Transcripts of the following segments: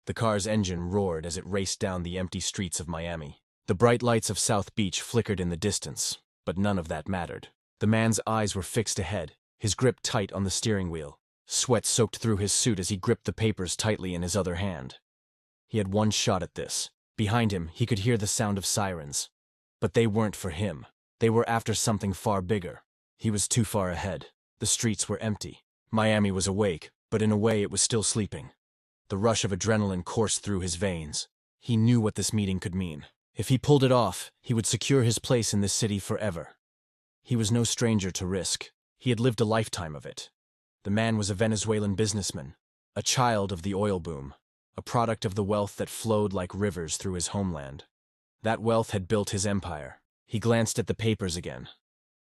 The car's engine roared as it raced down the empty streets of Miami. The bright lights of South Beach flickered in the distance, but none of that mattered. The man's eyes were fixed ahead, his grip tight on the steering wheel. Sweat soaked through his suit as he gripped the papers tightly in his other hand. He had one shot at this. Behind him, he could hear the sound of sirens. But they weren't for him. They were after something far bigger. He was too far ahead. The streets were empty. Miami was awake, but in a way it was still sleeping. The rush of adrenaline coursed through his veins. He knew what this meeting could mean. If he pulled it off, he would secure his place in this city forever. He was no stranger to risk. He had lived a lifetime of it. The man was a Venezuelan businessman, a child of the oil boom, a product of the wealth that flowed like rivers through his homeland. That wealth had built his empire. He glanced at the papers again.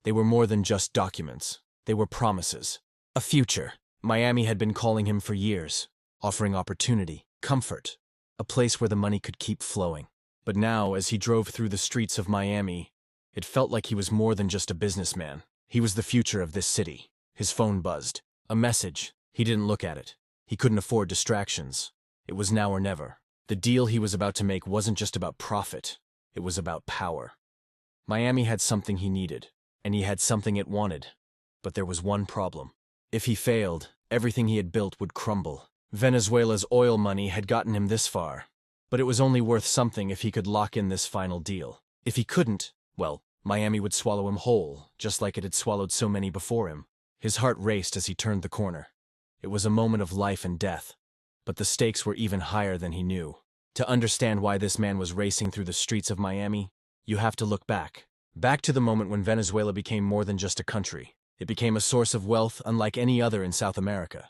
They were more than just documents. They were promises. A future. Miami had been calling him for years, offering opportunity, comfort, a place where the money could keep flowing. But now, as he drove through the streets of Miami, it felt like he was more than just a businessman. He was the future of this city. His phone buzzed. A message. He didn't look at it. He couldn't afford distractions. It was now or never. The deal he was about to make wasn't just about profit. It was about power. Miami had something he needed, and he had something it wanted. But there was one problem. If he failed, everything he had built would crumble. Venezuela's oil money had gotten him this far, but it was only worth something if he could lock in this final deal. If he couldn't, well, Miami would swallow him whole, just like it had swallowed so many before him. His heart raced as he turned the corner. It was a moment of life and death, but the stakes were even higher than he knew. To understand why this man was racing through the streets of Miami, you have to look back. Back to the moment when Venezuela became more than just a country. It became a source of wealth unlike any other in South America.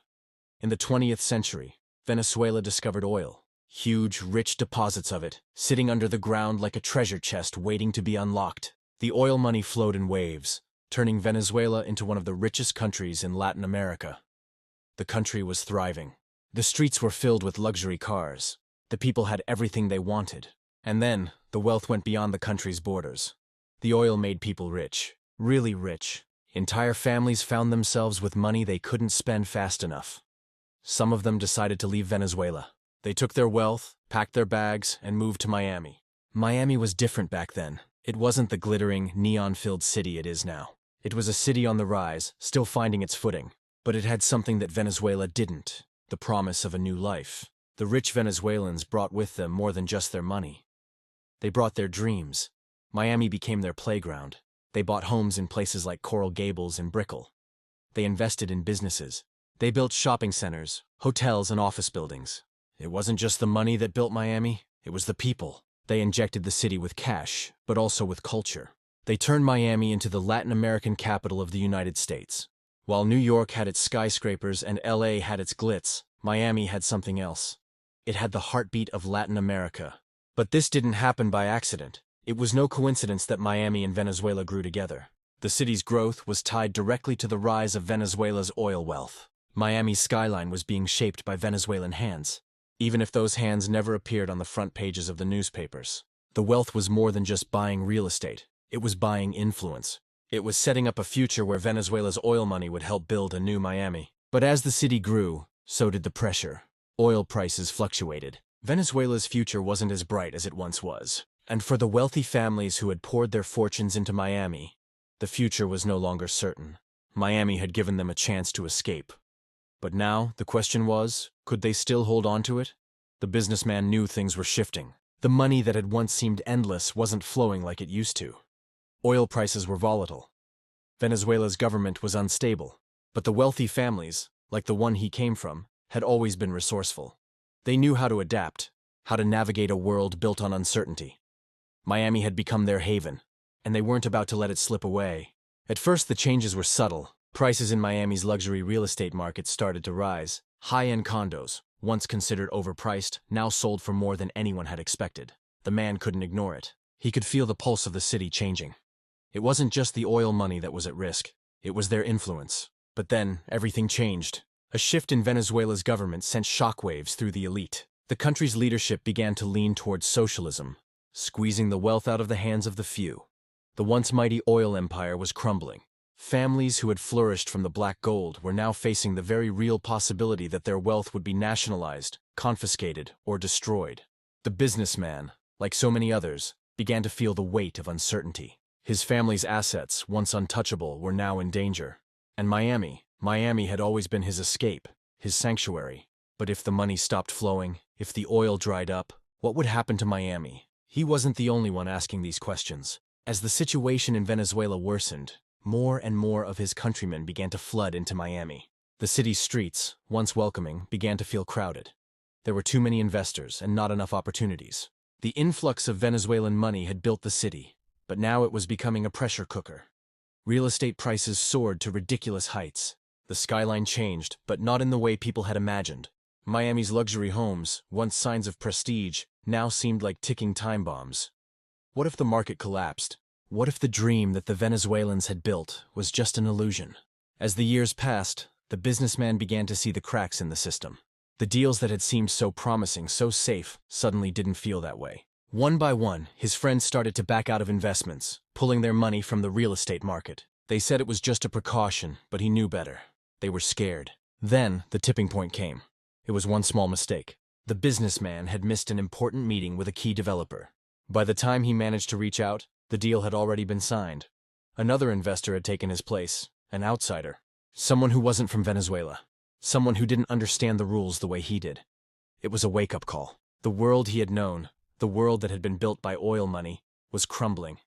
In the 20th century, Venezuela discovered oil. Huge, rich deposits of it, sitting under the ground like a treasure chest waiting to be unlocked. The oil money flowed in waves, turning Venezuela into one of the richest countries in Latin America. The country was thriving. The streets were filled with luxury cars. The people had everything they wanted. And then, the wealth went beyond the country's borders. The oil made people rich, really rich. Entire families found themselves with money they couldn't spend fast enough. Some of them decided to leave Venezuela. They took their wealth, packed their bags, and moved to Miami. Miami was different back then. It wasn't the glittering, neon-filled city it is now. It was a city on the rise, still finding its footing. But it had something that Venezuela didn't: the promise of a new life. The rich Venezuelans brought with them more than just their money. They brought their dreams. Miami became their playground. They bought homes in places like Coral Gables and Brickell. They invested in businesses. They built shopping centers, hotels, and office buildings. It wasn't just the money that built Miami, it was the people. They injected the city with cash, but also with culture. They turned Miami into the Latin American capital of the United States. While New York had its skyscrapers and LA had its glitz, Miami had something else. It had the heartbeat of Latin America. But this didn't happen by accident. It was no coincidence that Miami and Venezuela grew together. The city's growth was tied directly to the rise of Venezuela's oil wealth. Miami's skyline was being shaped by Venezuelan hands, even if those hands never appeared on the front pages of the newspapers. The wealth was more than just buying real estate. It was buying influence. It was setting up a future where Venezuela's oil money would help build a new Miami. But as the city grew, so did the pressure. Oil prices fluctuated. Venezuela's future wasn't as bright as it once was. And for the wealthy families who had poured their fortunes into Miami, the future was no longer certain. Miami had given them a chance to escape. But now, the question was, could they still hold on to it? The businessman knew things were shifting. The money that had once seemed endless wasn't flowing like it used to. Oil prices were volatile. Venezuela's government was unstable. But the wealthy families, like the one he came from, had always been resourceful. They knew how to adapt, how to navigate a world built on uncertainty. Miami had become their haven, and they weren't about to let it slip away. At first, the changes were subtle. Prices in Miami's luxury real estate market started to rise. High-end condos, once considered overpriced, now sold for more than anyone had expected. The man couldn't ignore it. He could feel the pulse of the city changing. It wasn't just the oil money that was at risk. It was their influence. But then, everything changed. A shift in Venezuela's government sent shockwaves through the elite. The country's leadership began to lean towards socialism, squeezing the wealth out of the hands of the few. The once mighty oil empire was crumbling. Families who had flourished from the black gold were now facing the very real possibility that their wealth would be nationalized, confiscated, or destroyed. The businessman, like so many others, began to feel the weight of uncertainty. His family's assets, once untouchable, were now in danger. And Miami had always been his escape, his sanctuary. But if the money stopped flowing, if the oil dried up, what would happen to Miami? He wasn't the only one asking these questions. As the situation in Venezuela worsened, more and more of his countrymen began to flood into Miami. The city's streets, once welcoming, began to feel crowded. There were too many investors and not enough opportunities. The influx of Venezuelan money had built the city, but now it was becoming a pressure cooker. Real estate prices soared to ridiculous heights. The skyline changed, but not in the way people had imagined. Miami's luxury homes, once signs of prestige, now seemed like ticking time bombs. What if the market collapsed? What if the dream that the Venezuelans had built was just an illusion? As the years passed, the businessman began to see the cracks in the system. The deals that had seemed so promising, so safe, suddenly didn't feel that way. One by one, his friends started to back out of investments, pulling their money from the real estate market. They said it was just a precaution, but he knew better. They were scared. Then, the tipping point came. It was one small mistake. The businessman had missed an important meeting with a key developer. By the time he managed to reach out, the deal had already been signed. Another investor had taken his place, an outsider. Someone who wasn't from Venezuela. Someone who didn't understand the rules the way he did. It was a wake-up call. The world he had known, the world that had been built by oil money, was crumbling.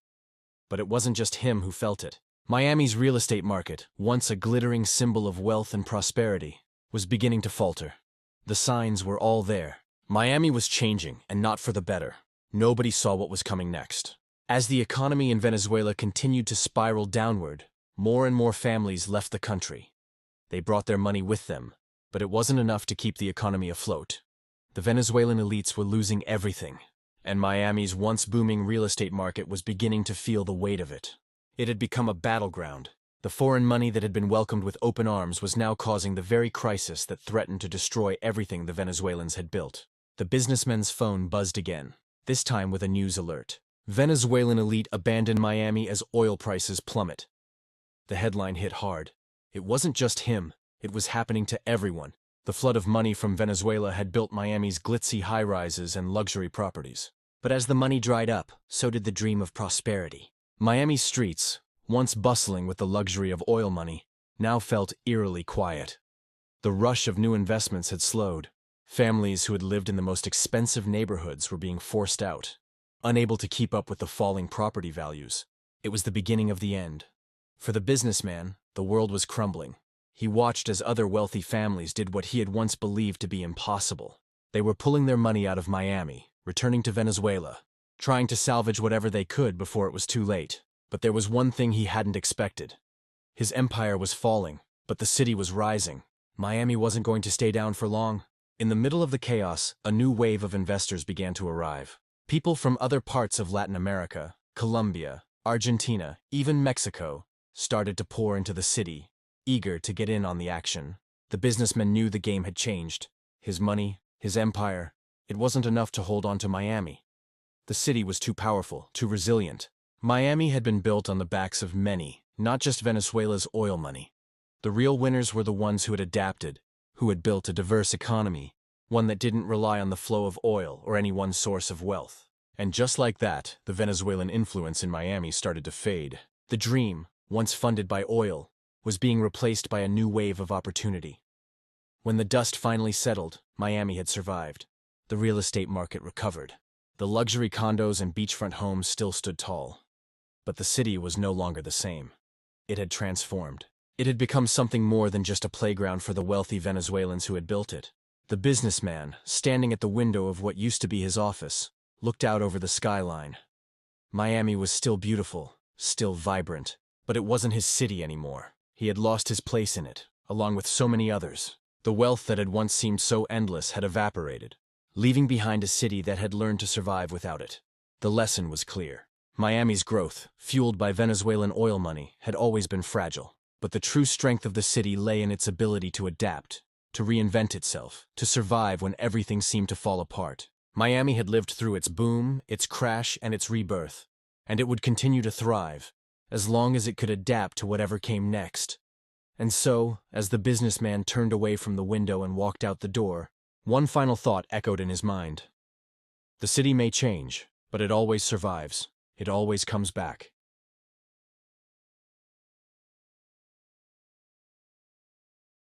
But it wasn't just him who felt it. Miami's real estate market, once a glittering symbol of wealth and prosperity, was beginning to falter. The signs were all there. Miami was changing, and not for the better. Nobody saw what was coming next. As the economy in Venezuela continued to spiral downward, more and more families left the country. They brought their money with them, but it wasn't enough to keep the economy afloat. The Venezuelan elites were losing everything, and Miami's once booming real estate market was beginning to feel the weight of it. It had become a battleground. The foreign money that had been welcomed with open arms was now causing the very crisis that threatened to destroy everything the Venezuelans had built. The businessman's phone buzzed again, this time with a news alert. Venezuelan elite abandon Miami as oil prices plummet. The headline hit hard. It wasn't just him, it was happening to everyone. The flood of money from Venezuela had built Miami's glitzy high-rises and luxury properties. But as the money dried up, so did the dream of prosperity. Miami's streets, once bustling with the luxury of oil money, now felt eerily quiet. The rush of new investments had slowed. Families who had lived in the most expensive neighborhoods were being forced out, unable to keep up with the falling property values. It was the beginning of the end. For the businessman, the world was crumbling. He watched as other wealthy families did what he had once believed to be impossible. They were pulling their money out of Miami, returning to Venezuela, trying to salvage whatever they could before it was too late. But there was one thing he hadn't expected. His empire was falling, but the city was rising. Miami wasn't going to stay down for long. In the middle of the chaos, a new wave of investors began to arrive. People from other parts of Latin America, Colombia, Argentina, even Mexico, started to pour into the city, eager to get in on the action. The businessman knew the game had changed. His money, his empire, it wasn't enough to hold on to Miami. The city was too powerful, too resilient. Miami had been built on the backs of many, not just Venezuela's oil money. The real winners were the ones who had adapted, who had built a diverse economy, one that didn't rely on the flow of oil or any one source of wealth. And just like that, the Venezuelan influence in Miami started to fade. The dream, once funded by oil, was being replaced by a new wave of opportunity. When the dust finally settled, Miami had survived. The real estate market recovered. The luxury condos and beachfront homes still stood tall. But the city was no longer the same. It had transformed. It had become something more than just a playground for the wealthy Venezuelans who had built it. The businessman, standing at the window of what used to be his office, looked out over the skyline. Miami was still beautiful, still vibrant, but it wasn't his city anymore. He had lost his place in it, along with so many others. The wealth that had once seemed so endless had evaporated, leaving behind a city that had learned to survive without it. The lesson was clear. Miami's growth, fueled by Venezuelan oil money, had always been fragile. But the true strength of the city lay in its ability to adapt, to reinvent itself, to survive when everything seemed to fall apart. Miami had lived through its boom, its crash, and its rebirth, and it would continue to thrive, as long as it could adapt to whatever came next. And so, as the businessman turned away from the window and walked out the door, One final thought echoed in his mind. The city may change, but it always survives. It always comes back.